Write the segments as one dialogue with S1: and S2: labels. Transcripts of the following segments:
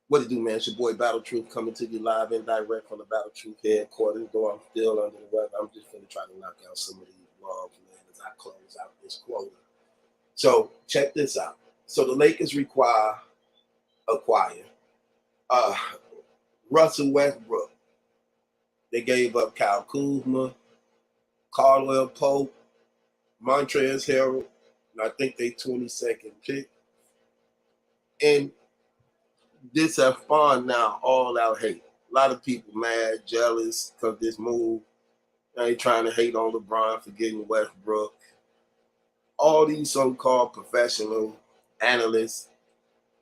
S1: What it do, man? It's your boy Battle Truth coming to you live and direct from the Battle Truth headquarters. Though I'm still under the weather, I'm just going to try to knock out some of these logs, man, as I close out this quota. So check this out. So the Lakers acquire Russell Westbrook. They gave up Kyle Kuzma, Caldwell Pope, Montrezl Harrell, and I think they 22nd pick. And this has spawned now all out hate. A lot of people mad, jealous because this move. They trying to hate on LeBron for getting Westbrook. All these so-called professional analysts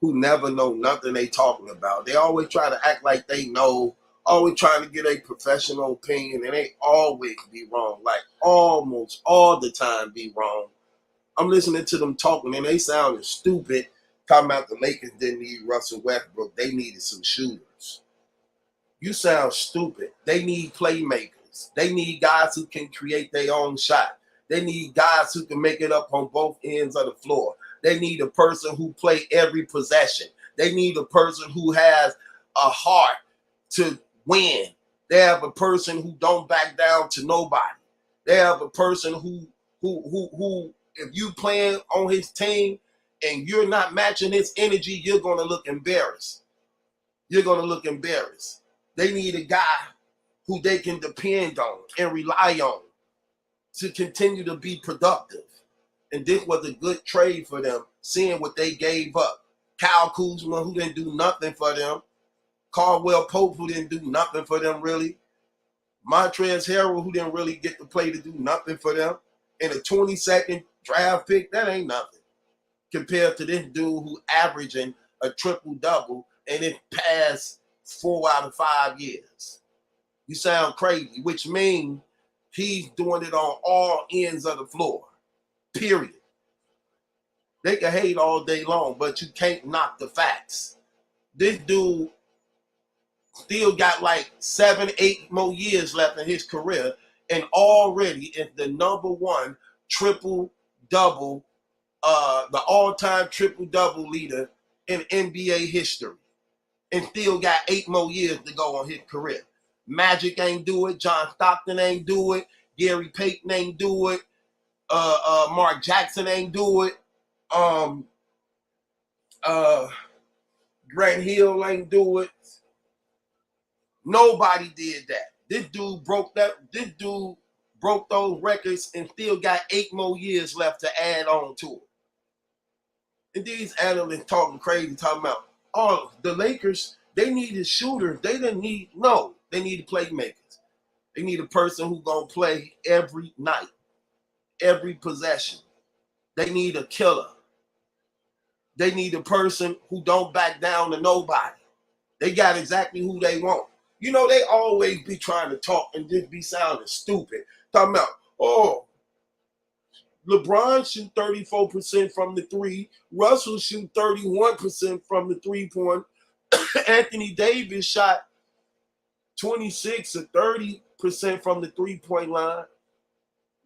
S1: who never know nothing they talking about. They always try to act like they know, always trying to get a professional opinion, and they always be wrong. Like almost all the time be wrong. I'm listening to them talking, and they sounding stupid, talking about the Lakers didn't need Russell Westbrook. They needed some shooters. You sound stupid. They need playmakers. They need guys who can create their own shot. They need guys who can make it up on both ends of the floor. They need a person who play every possession. They need a person who has a heart to win. They have a person who don't back down to nobody. They have a person who if you playing on his team and you're not matching his energy, you're going to look embarrassed. You're going to look embarrassed. They need a guy who they can depend on and rely on to continue to be productive. And this was a good trade for them, seeing what they gave up. Kyle Kuzma, who didn't do nothing for them. Caldwell Pope, who didn't do nothing for them, really. Montrezl Harrell, who didn't really get to play to do nothing for them. And a 22nd draft pick, that ain't nothing compared to this dude who averaging a triple-double and it passed 4 out of 5 years. You sound crazy, which means he's doing it on all ends of the floor, period. They can hate all day long, but you can't knock the facts. This dude still got like 7, 8 more years left in his career and already is the #1 triple-double, the all-time triple-double leader in NBA history, and still got 8 more years to go on his career. Magic ain't do it. John Stockton ain't do it. Gary Payton ain't do it. Mark Jackson ain't do it. Grant Hill ain't do it. Nobody did that. This dude broke those records and still got 8 more years left to add on to it. And these analysts talking crazy, talking about, oh, the Lakers, they needed shooters. They needed playmakers. They need a person who's going to play every night, every possession. They need a killer. They need a person who don't back down to nobody. They got exactly who they want. You know, they always be trying to talk and just be sounding stupid. Talking about, oh, LeBron shoot 34% from the three. Russell shoot 31% from the three-point. Anthony Davis shot 26 or 30% from the three-point line.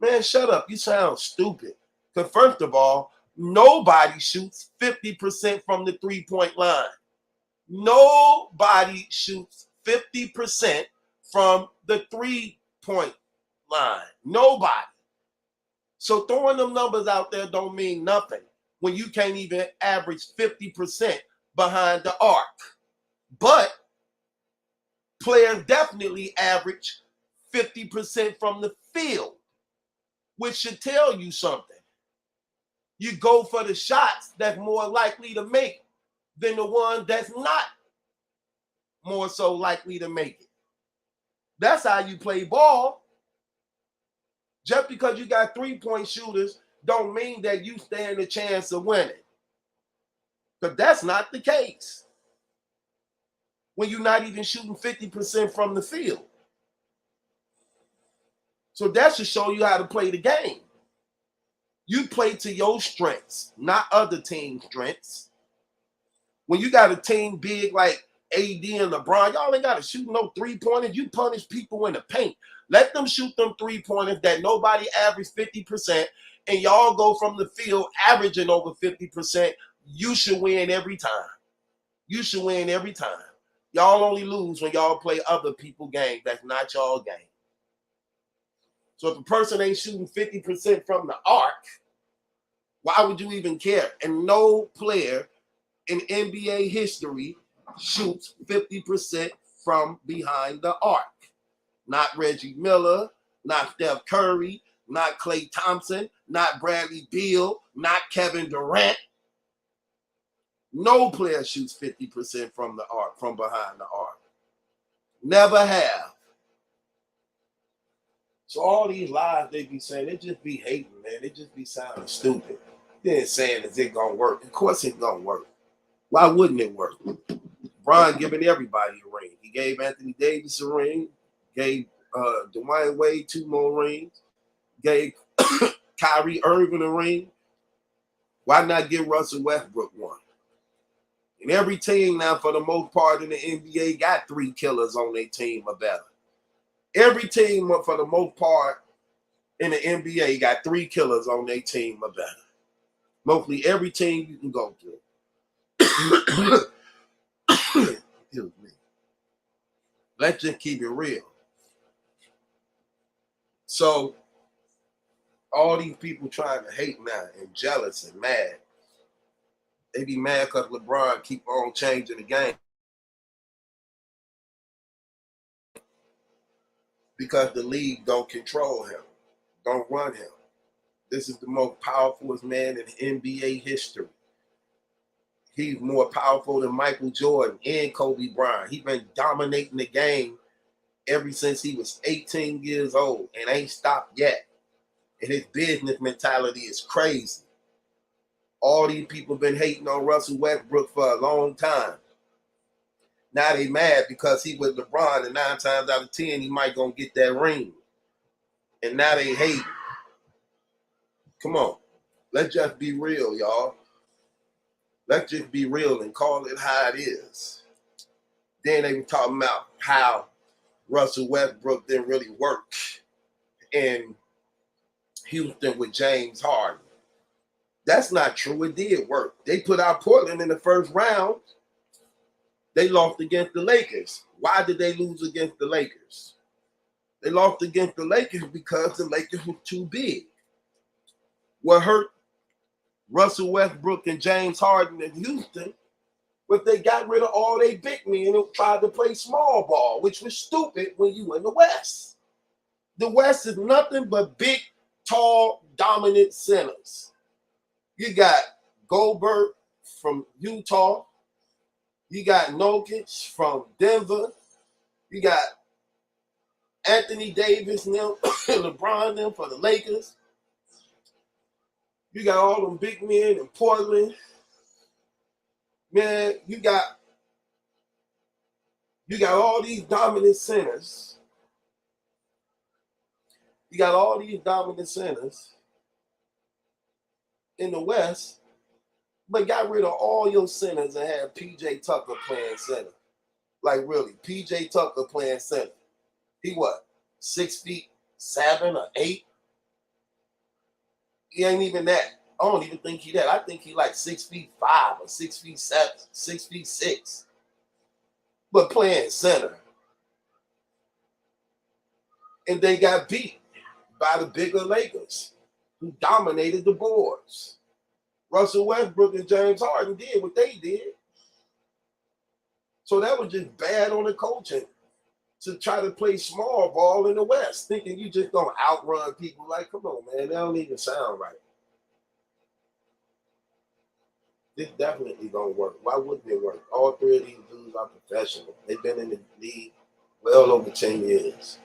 S1: Man, shut up. You sound stupid. Because first of all, nobody shoots 50% from the three-point line. Nobody shoots 50% from the three-point line. Nobody. So throwing them numbers out there don't mean nothing when you can't even average 50% behind the arc. But players definitely average 50% from the field, which should tell you something. You go for the shots that's more likely to make than the one that's not more so likely to make it. That's how you play ball. Just because you got three-point shooters don't mean that you stand a chance of winning. Because that's not the case when you're not even shooting 50% from the field. So that should show you how to play the game. You play to your strengths, not other teams' strengths. When you got a team big like AD and LeBron, y'all ain't got to shoot no three-pointers. You punish people in the paint. Let them shoot them three-pointers that nobody averaged 50%, and y'all go from the field averaging over 50%. You should win every time. You should win every time. Y'all only lose when y'all play other people's game. That's not y'all game. So if a person ain't shooting 50% from the arc, why would you even care? And no player in NBA history shoots 50% from behind the arc. Not Reggie Miller, not Steph Curry, not Klay Thompson, not Bradley Beal, not Kevin Durant. No player shoots 50% from the arc, from behind the arc. Never have. So all these lies they be saying, they just be hating, man. They just be sounding stupid. They ain't saying, is it gonna work? Of course it's gonna work. Why wouldn't it work? Bron giving everybody a ring. He gave Anthony Davis a ring, gave Dwayne Wade 2 more rings, gave Kyrie Irving a ring. Why not give Russell Westbrook one? And every team now, for the most part in the NBA, got 3 killers on their team or better. Every team, for the most part in the NBA, got 3 killers on their team or better. Mostly every team you can go through. Excuse me. Let's just keep it real. So, all these people trying to hate now and jealous and mad, they be mad because LeBron keep on changing the game. Because the league don't control him, don't run him. This is the most powerful man in NBA history. He's more powerful than Michael Jordan and Kobe Bryant. He's been dominating the game ever since he was 18 years old and ain't stopped yet. And his business mentality is crazy. All these people been hating on Russell Westbrook for a long time. Now they mad because he with LeBron, and 9 times out of 10 he might gonna get that ring. And now they hate. Come on, let's just be real, y'all. Let's just be real and call it how it is. Then they were talking about how Russell Westbrook didn't really work in Houston with James Harden. That's not true. It did work. They put out Portland in the first round. They lost against the Lakers. Why did they lose against the Lakers? They lost against the Lakers because the Lakers were too big. What hurt Russell Westbrook and James Harden in Houston was they got rid of all their big men and tried to play small ball, which was stupid when you were in the West. The West is nothing but big, tall, dominant centers. You got Goldberg from Utah. You got Jokic from Denver. You got Anthony Davis and them, LeBron them for the Lakers. You got all them big men in Portland. Man, you got all these dominant centers. You got all these dominant centers in the West, but got rid of all your centers and had PJ Tucker playing center. Like really, PJ Tucker playing center. He what? 6'7" or 8? He ain't even that. I don't even think he that. I think he like 6'5" or 6'7", 6'6", but playing center. And they got beat by the bigger Lakers, who dominated the boards. Russell Westbrook and James Harden did what they did. So that was just bad on the coaching to try to play small ball in the West, thinking you just gonna outrun people. Like, come on, man, that don't even sound right. This definitely gonna work. Why wouldn't it work? All 3 of these dudes are professionals. They've been in the league well over 10 years.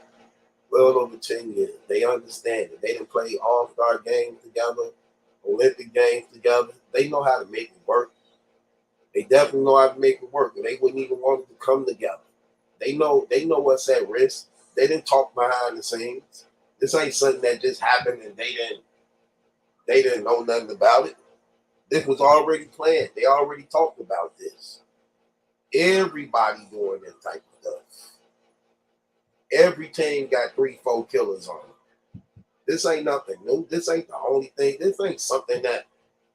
S1: Well over 10 years. They understand it. They didn't play all-star games together, Olympic games together. They know how to make it work. They definitely know how to make it work, and they wouldn't even want it to come together. They know what's at risk. They didn't talk behind the scenes. This ain't something that just happened and they didn't know nothing about it. This was already planned. They already talked about this. Everybody doing this type of stuff. Every team got 3-4 killers on them. This ain't nothing new. This ain't the only thing. This ain't something that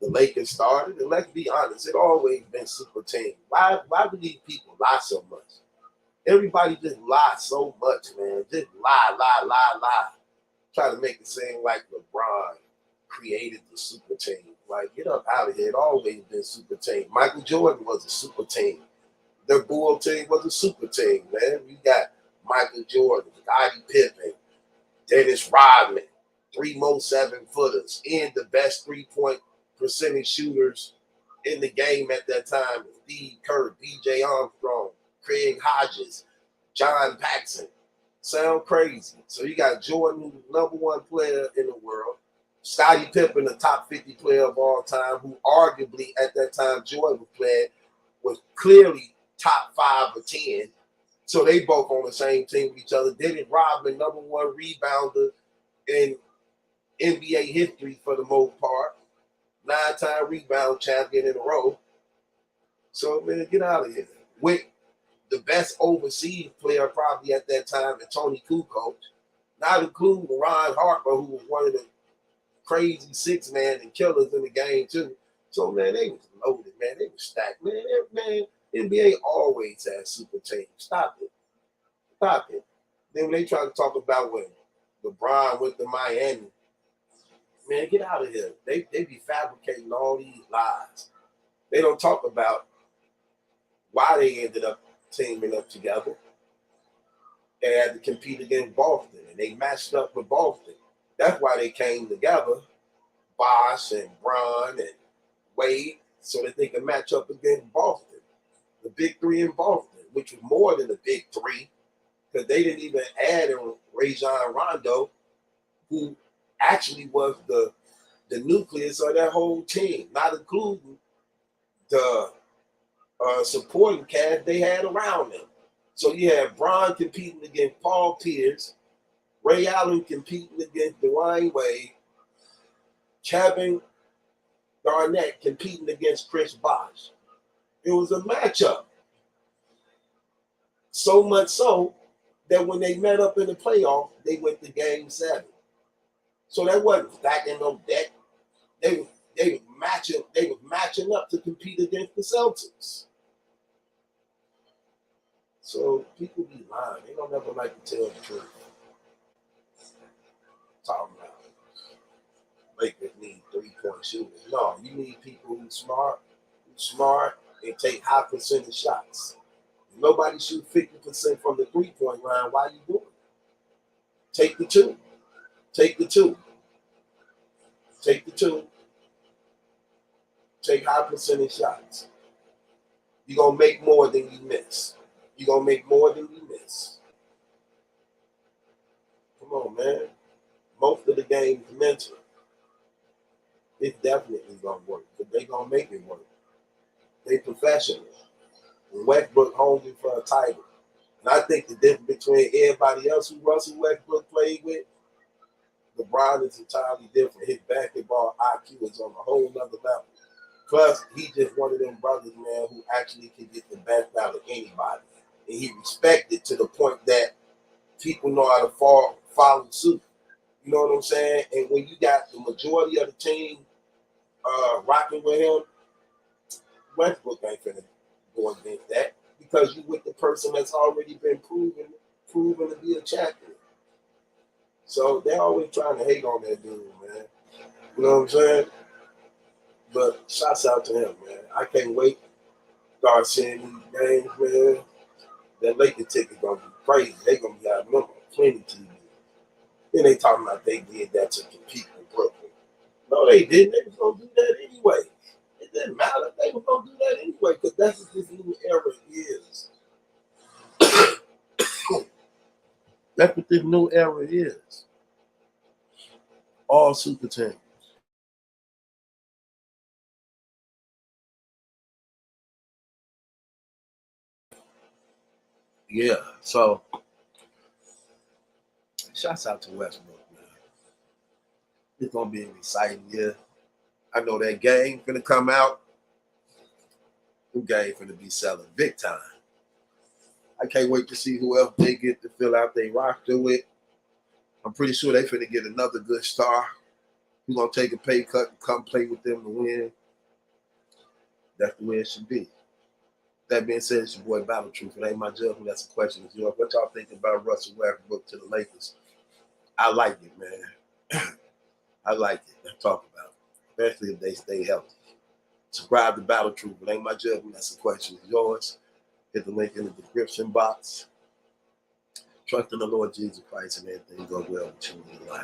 S1: the Lakers started, and let's be honest, it always been super team. Why do these people lie so much? Everybody just lie so much, man. Just lie. Try to make it seem like LeBron created the super team. Like, get up out of here. It always been super team. Michael Jordan was a super team. Their Bull team was a super team, man. You got Michael Jordan, Scottie Pippen, Dennis Rodman, 3 more 7-footers, and the best 3-point percentage shooters in the game at that time. Steve Kerr, B.J. Armstrong, Craig Hodges, John Paxson. Sound crazy. So you got Jordan, who's the #1 player in the world. Scottie Pippen, the top 50 player of all time, who arguably at that time Jordan was playing, was clearly top 5 or 10. So they both on the same team with each other. Dennis Rodman, #1 rebounder in NBA history for the most part. 9-time rebound champion in a row. So, man, get out of here. With the best overseas player probably at that time, the Tony Kukoc, not including Ron Harper, who was one of the crazy 6-man and killers in the game too. So, man, they was loaded, man. They was stacked, man. NBA always has super teams. Stop it. Then when they try to talk about when LeBron went to Miami, man, get out of here. They be fabricating all these lies. They don't talk about why they ended up teaming up together. They had to compete against Boston, and they matched up with Boston. That's why they came together, Bosh and Bron and Wade, so that they could match up against Boston. The big 3 in Boston, which was more than the big 3, because they didn't even add in Rajon Rondo, who actually was the nucleus of that whole team, not including the supporting cast they had around them. So you had Bron competing against Paul Pierce, Ray Allen competing against Dwayne Wade, Kevin Garnett competing against Chris Bosh. It was a matchup. So much so that when they met up in the playoffs, they went to Game 7. So that wasn't stacking no deck. They was matching up to compete against the Celtics. So people be lying. They don't ever like to tell the truth. Talking about Lakers need 3-point shooters. No, you need people who's smart, and take high percentage shots. If nobody shoot 50% from the 3-point line, why you doing it? Take the two. Take high percentage shots. You're going to make more than you miss. Come on, man. Most of the game is mental. It's definitely going to work, but they going to make it work. They professional. And Westbrook hungry for a title. And I think the difference between everybody else who Russell Westbrook played with, LeBron is entirely different. His basketball IQ is on a whole nother level. Plus, he just one of them brothers, man, who actually can get the best out of anybody. And he respected to the point that people know how to follow suit. You know what I'm saying? And when you got the majority of the team rocking with him, Westbrook ain't finna go against that because you with the person that's already been proven to be a champion. So they're always trying to hate on that dude, man. You know what I'm saying? But shouts out to him, man. I can't wait to start seeing these games, man. That Lakers ticket gonna be crazy. They gonna be out of plenty TV. Then they talking about they did that to compete in Brooklyn. No, they didn't. They was gonna do that anyway. It didn't matter. They were gonna do that anyway because that's what this new era is. That's what this new era is. All super teams. Yeah, so shouts out to Westbrook, man. It's gonna be an exciting year. I know that game gonna come out. The game gonna be selling big time. I can't wait to see who else they get to fill out their roster with. I'm pretty sure they finna get another good star. You're going to take a pay cut and come play with them to win. That's the way it should be. That being said, it's your boy Battle Truth. It ain't my judgment. That's a question. It's yours. What y'all think about Russell Westbrook to the Lakers? I like it, man. I like it. Let's talk about it. Especially if they stay healthy. Subscribe to Battle Truth. It ain't my judgment. That's a question. It's yours. Hit the link in the description box. Trust in the Lord Jesus Christ and everything go well with you in your life.